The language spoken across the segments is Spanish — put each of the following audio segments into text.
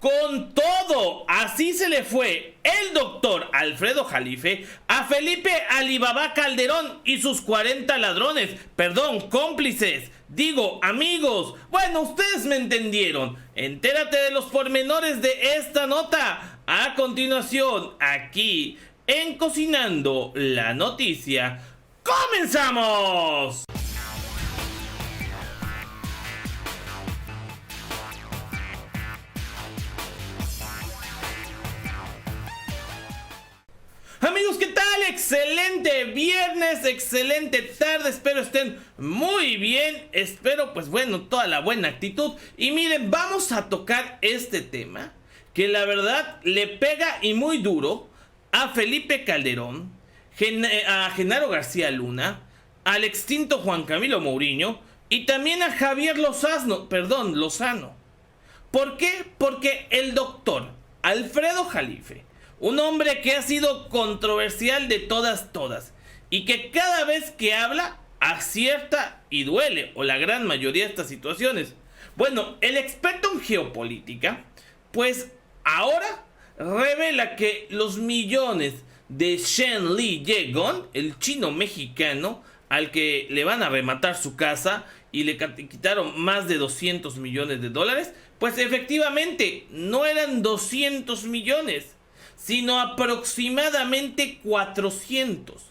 Con todo, así se le fue el doctor Alfredo Jalife a Felipe Alibaba Calderón y sus 40 ladrones, perdón, cómplices, digo, amigos. Bueno, ustedes me entendieron. Entérate de los pormenores de esta nota a continuación, aquí en Cocinando la Noticia. ¡Comenzamos! Amigos, ¿qué tal? Excelente viernes, excelente tarde, espero estén muy bien, espero pues bueno, toda la buena actitud. Y miren, vamos a tocar este tema que la verdad le pega y muy duro a Felipe Calderón, a Genaro García Luna, al extinto Juan Camilo Mourinho y también a Javier Lozano. ¿Por qué? Porque el doctor Alfredo Jalife, un hombre que ha sido controversial de todas, y que cada vez que habla acierta y duele, o la gran mayoría de estas situaciones. Bueno, el experto en geopolítica, pues ahora revela que los millones de Shen Li Yegon, el chino mexicano, al que le van a rematar su casa y le quitaron más de 200 millones de dólares, pues efectivamente no eran 200 millones, sino aproximadamente 400,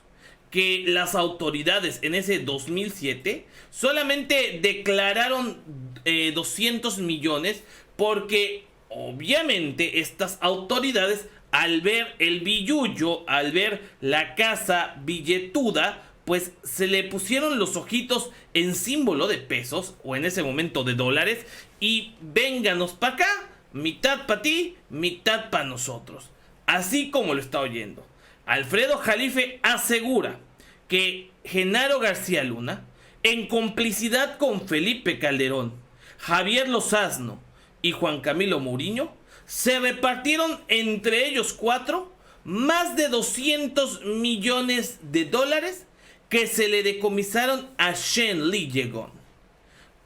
que las autoridades en ese 2007 solamente declararon 200 millones porque obviamente estas autoridades, al ver el billullo, al ver la casa billetuda, pues se le pusieron los ojitos en símbolo de pesos, o en ese momento de dólares, y vénganos para acá, mitad para ti, mitad para nosotros. Así como lo está oyendo. Alfredo Jalife asegura que Genaro García Luna, en complicidad con Felipe Calderón, Javier Lozano y Juan Camilo Mourinho, se repartieron entre ellos cuatro más de 200 millones de dólares que se le decomisaron a Shen Li Yegon.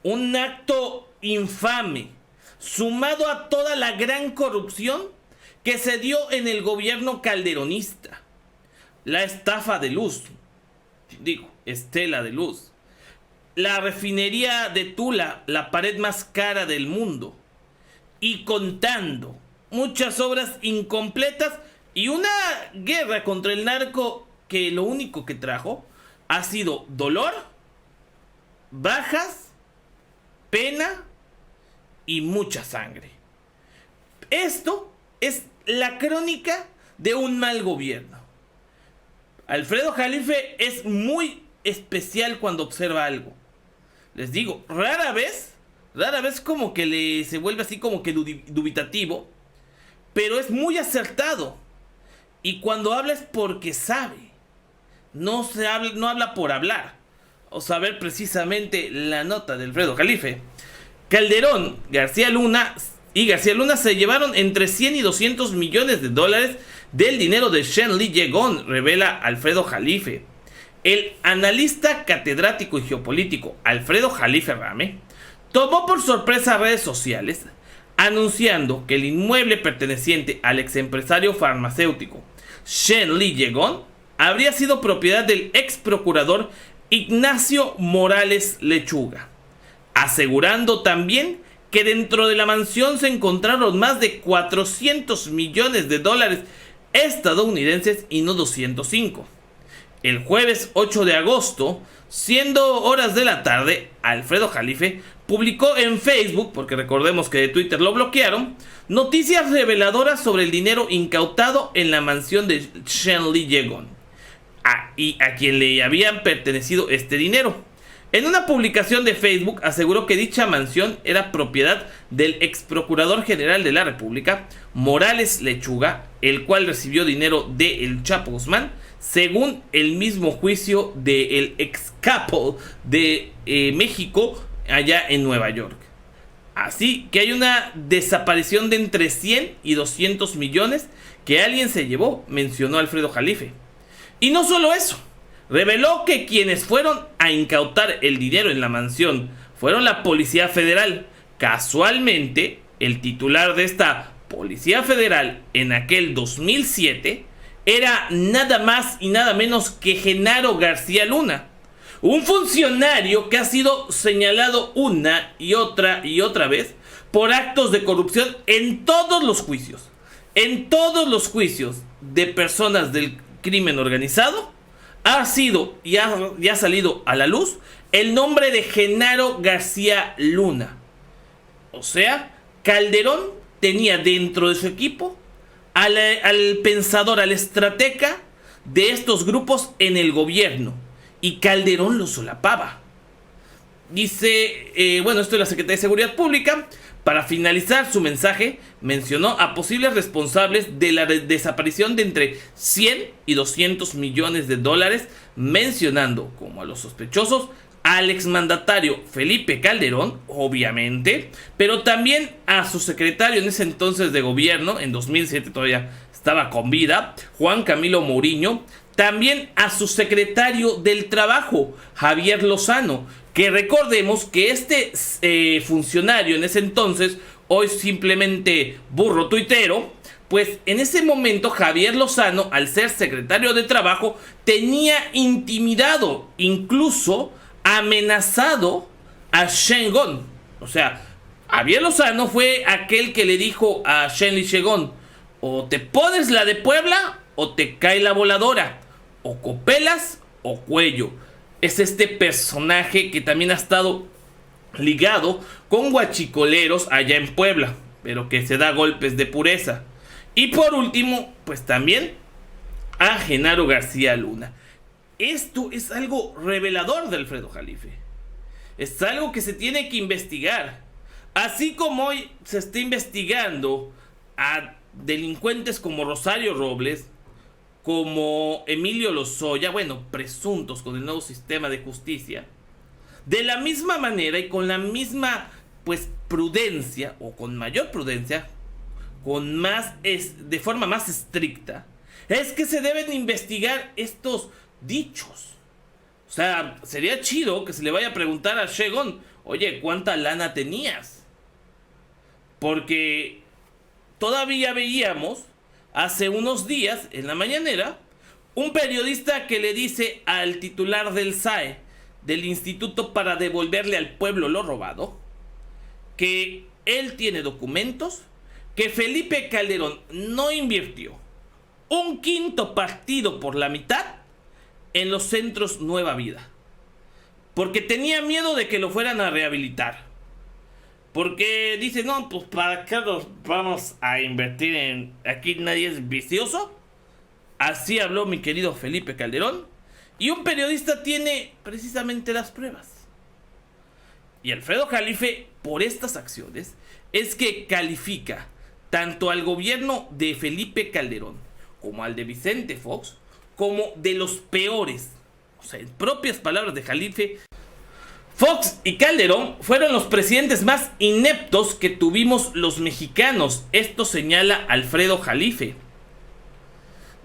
Un acto infame, sumado a toda la gran corrupción que se dio en el gobierno calderonista. La estafa de luz, Estela de Luz, la refinería de Tula, la pared más cara del mundo, y contando, muchas obras incompletas y una guerra contra el narco que lo único que trajo ha sido dolor, bajas, pena y mucha sangre. Esto es la crónica de un mal gobierno. Alfredo Jalife es muy especial cuando observa algo. Les digo, rara vez como que se vuelve así como que dubitativo, pero es muy acertado. Y cuando habla es porque sabe. No habla por hablar. O saber precisamente la nota de Alfredo Jalife. Calderón, García Luna se llevaron entre 100 y 200 millones de dólares del dinero de Shen Li Yegon, revela Alfredo Jalife. El analista catedrático y geopolítico Alfredo Jalife Rame tomó por sorpresa redes sociales anunciando que el inmueble perteneciente al exempresario farmacéutico Shen Li Yegon habría sido propiedad del ex procurador Ignacio Morales Lechuga, asegurando también que dentro de la mansión se encontraron más de 400 millones de dólares estadounidenses y no 205. El jueves 8 de agosto, siendo horas de la tarde, Alfredo Jalife publicó en Facebook, porque recordemos que de Twitter lo bloquearon, noticias reveladoras sobre el dinero incautado en la mansión de Shen Li Yegon, y a quien le habían pertenecido este dinero. En una publicación de Facebook aseguró que dicha mansión era propiedad del ex procurador general de la República, Morales Lechuga, el cual recibió dinero de El Chapo Guzmán, según el mismo juicio del ex capo de México allá en Nueva York. Así que hay una desaparición de entre 100 y 200 millones que alguien se llevó, mencionó Alfredo Jalife. Y no solo eso, reveló que quienes fueron a incautar el dinero en la mansión fueron la Policía Federal. Casualmente, el titular de esta Policía Federal en aquel 2007 era nada más y nada menos que Genaro García Luna, un funcionario que ha sido señalado una y otra vez por actos de corrupción en todos los juicios. En todos los juicios de personas del crimen organizado ha sido y ha salido a la luz el nombre de Genaro García Luna. O sea, Calderón tenía dentro de su equipo al pensador, al estratega de estos grupos en el gobierno. Y Calderón lo solapaba. Dice, esto es la Secretaría de Seguridad Pública. Para finalizar su mensaje, mencionó a posibles responsables de la desaparición de entre 100 y 200 millones de dólares, mencionando como a los sospechosos al exmandatario Felipe Calderón, obviamente, pero también a su secretario en ese entonces de gobierno, en 2007 todavía estaba con vida, Juan Camilo Mourinho, también a su secretario del Trabajo, Javier Lozano, que recordemos que este funcionario en ese entonces, hoy simplemente burro tuitero, pues en ese momento Javier Lozano, al ser secretario de Trabajo, tenía intimidado, incluso amenazado a Shen Gong. O sea, Javier Lozano fue aquel que le dijo a Shen Lichegon: o te pones la de Puebla o te cae la voladora, o copelas o cuello. Es este personaje que también ha estado ligado con guachicoleros allá en Puebla, pero que se da golpes de pureza. Y por último, pues también a Genaro García Luna. Esto es algo revelador de Alfredo Jalife. Es algo que se tiene que investigar. Así como hoy se está investigando a delincuentes como Rosario Robles, como Emilio Lozoya, presuntos con el nuevo sistema de justicia, de la misma manera y con la misma prudencia, o con mayor prudencia, de forma más estricta, es que se deben investigar estos dichos. O sea, sería chido que se le vaya a preguntar a Shegon: oye, ¿cuánta lana tenías? Porque todavía veíamos hace unos días en la mañanera un periodista que le dice al titular del SAE, del Instituto para Devolverle al Pueblo lo Robado, que él tiene documentos que Felipe Calderón no invirtió un quinto partido por la mitad en los centros Nueva Vida, porque tenía miedo de que lo fueran a rehabilitar. Porque dice, no, pues ¿para qué nos vamos a invertir en... aquí nadie es vicioso? Así habló mi querido Felipe Calderón. Y un periodista tiene precisamente las pruebas. Y Alfredo Jalife, por estas acciones, es que califica tanto al gobierno de Felipe Calderón como al de Vicente Fox como de los peores. O sea, en propias palabras de Jalife, Fox y Calderón fueron los presidentes más ineptos que tuvimos los mexicanos. Esto señala Alfredo Jalife.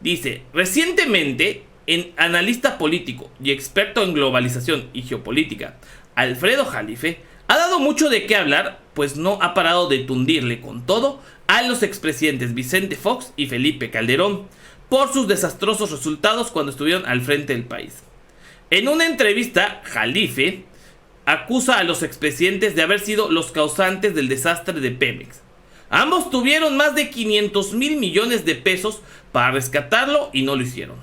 Dice, recientemente, en analista político y experto en globalización y geopolítica, Alfredo Jalife ha dado mucho de qué hablar, pues no ha parado de tundirle con todo a los expresidentes Vicente Fox y Felipe Calderón por sus desastrosos resultados cuando estuvieron al frente del país. En una entrevista, Jalife acusa a los expresidentes de haber sido los causantes del desastre de Pemex. Ambos tuvieron más de 500,000 millones de pesos para rescatarlo y no lo hicieron.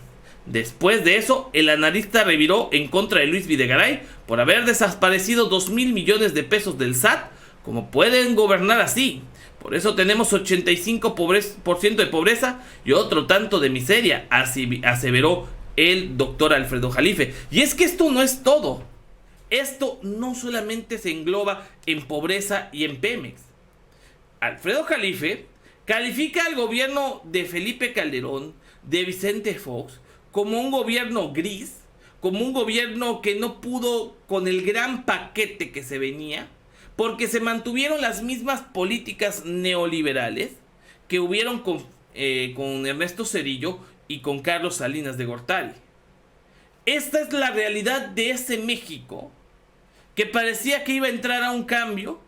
Después de eso, el analista reviró en contra de Luis Videgaray por haber desaparecido 2,000 millones de pesos del SAT. ¿Cómo pueden gobernar así? Por eso tenemos 85% de pobreza y otro tanto de miseria, así aseveró el doctor Alfredo Jalife. Y es que esto no es todo. Esto no solamente se engloba en pobreza y en Pemex. Alfredo Jalife califica al gobierno de Felipe Calderón, de Vicente Fox, como un gobierno gris, como un gobierno que no pudo con el gran paquete que se venía, porque se mantuvieron las mismas políticas neoliberales que hubieron con Ernesto Zedillo y con Carlos Salinas de Gortari. Esta es la realidad de ese México que parecía que iba a entrar a un cambio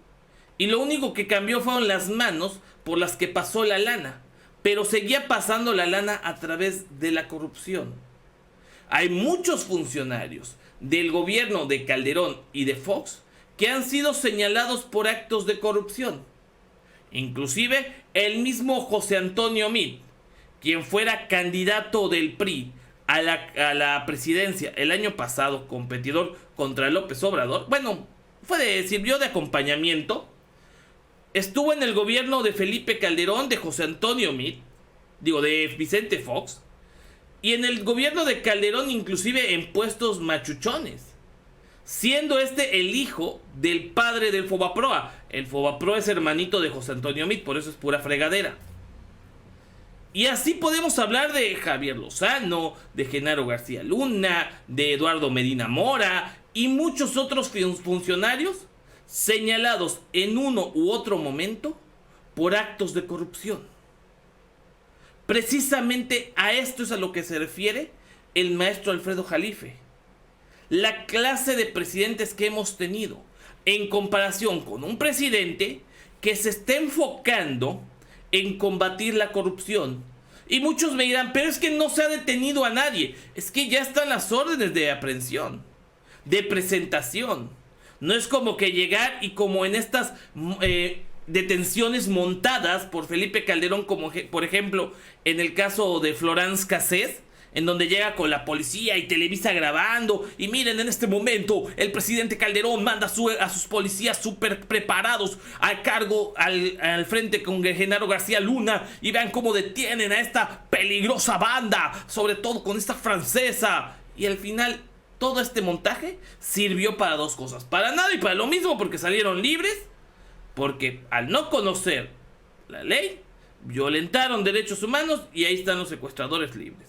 y lo único que cambió fueron las manos por las que pasó la lana, pero seguía pasando la lana a través de la corrupción. Hay muchos funcionarios del gobierno de Calderón y de Fox que han sido señalados por actos de corrupción. Inclusive el mismo José Antonio Meade, quien fuera candidato del PRI a la presidencia el año pasado, competidor contra López Obrador, bueno, sirvió de acompañamiento. Estuvo en el gobierno de Felipe Calderón, de José Antonio Meade, de Vicente Fox, y en el gobierno de Calderón inclusive en puestos machuchones, siendo el hijo del padre del Fobaproa. El Fobaproa es hermanito de José Antonio Meade, por eso es pura fregadera. Y así podemos hablar de Javier Lozano, de Genaro García Luna, de Eduardo Medina Mora y muchos otros funcionarios señalados en uno u otro momento por actos de corrupción. Precisamente a esto es a lo que se refiere el maestro Alfredo Jalife. La clase de presidentes que hemos tenido en comparación con un presidente que se está enfocando en combatir la corrupción. Y muchos me dirán, pero es que no se ha detenido a nadie. Es que ya están las órdenes de aprehensión, de presentación. No es como que llegar y como en estas detenciones montadas por Felipe Calderón, como por ejemplo en el caso de Florence Cassés, en donde llega con la policía y Televisa grabando, y miren, en este momento el presidente Calderón manda a sus policías súper preparados al cargo, al frente con Genaro García Luna, y vean cómo detienen a esta peligrosa banda, sobre todo con esta francesa. Y al final todo este montaje sirvió para dos cosas, para nada y para lo mismo, porque salieron libres, porque al no conocer la ley violentaron derechos humanos y ahí están los secuestradores libres.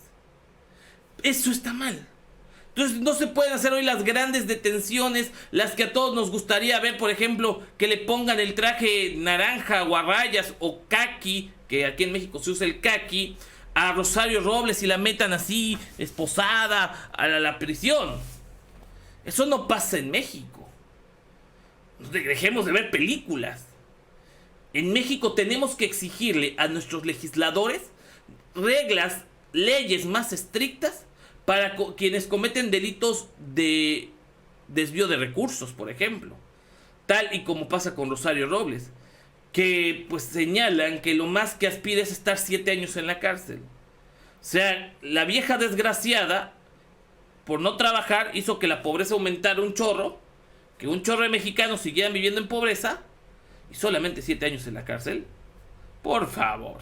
Eso está mal. Entonces no se pueden hacer hoy las grandes detenciones, las que a todos nos gustaría ver, por ejemplo, que le pongan el traje naranja o a rayas o caqui, que aquí en México se usa el caqui, a Rosario Robles y la metan así, esposada, a la prisión. Eso no pasa en México. Dejemos de ver películas. En México tenemos que exigirle a nuestros legisladores reglas, leyes más estrictas para quienes cometen delitos de desvío de recursos, por ejemplo, tal y como pasa con Rosario Robles, que pues señalan que lo más que aspira es estar 7 años en la cárcel. O sea, la vieja desgraciada, por no trabajar, hizo que la pobreza aumentara un chorro, que un chorro de mexicanos siguieran viviendo en pobreza, y solamente 7 años en la cárcel. Por favor,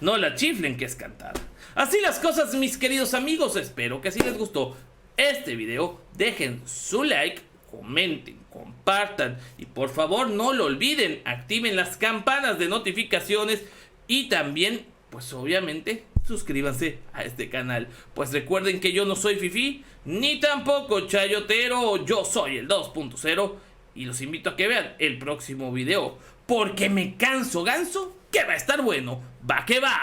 no la chiflen, que es cantada. Así las cosas, mis queridos amigos. Espero que así les gustó este video. Dejen su like, comenten, compartan y por favor no lo olviden, activen las campanas de notificaciones y también, pues obviamente, suscríbanse a este canal. Pues recuerden que yo no soy fifí ni tampoco chayotero. Yo soy el 2.0 y los invito a que vean el próximo video, porque me canso ganso que va a estar bueno. Va que va.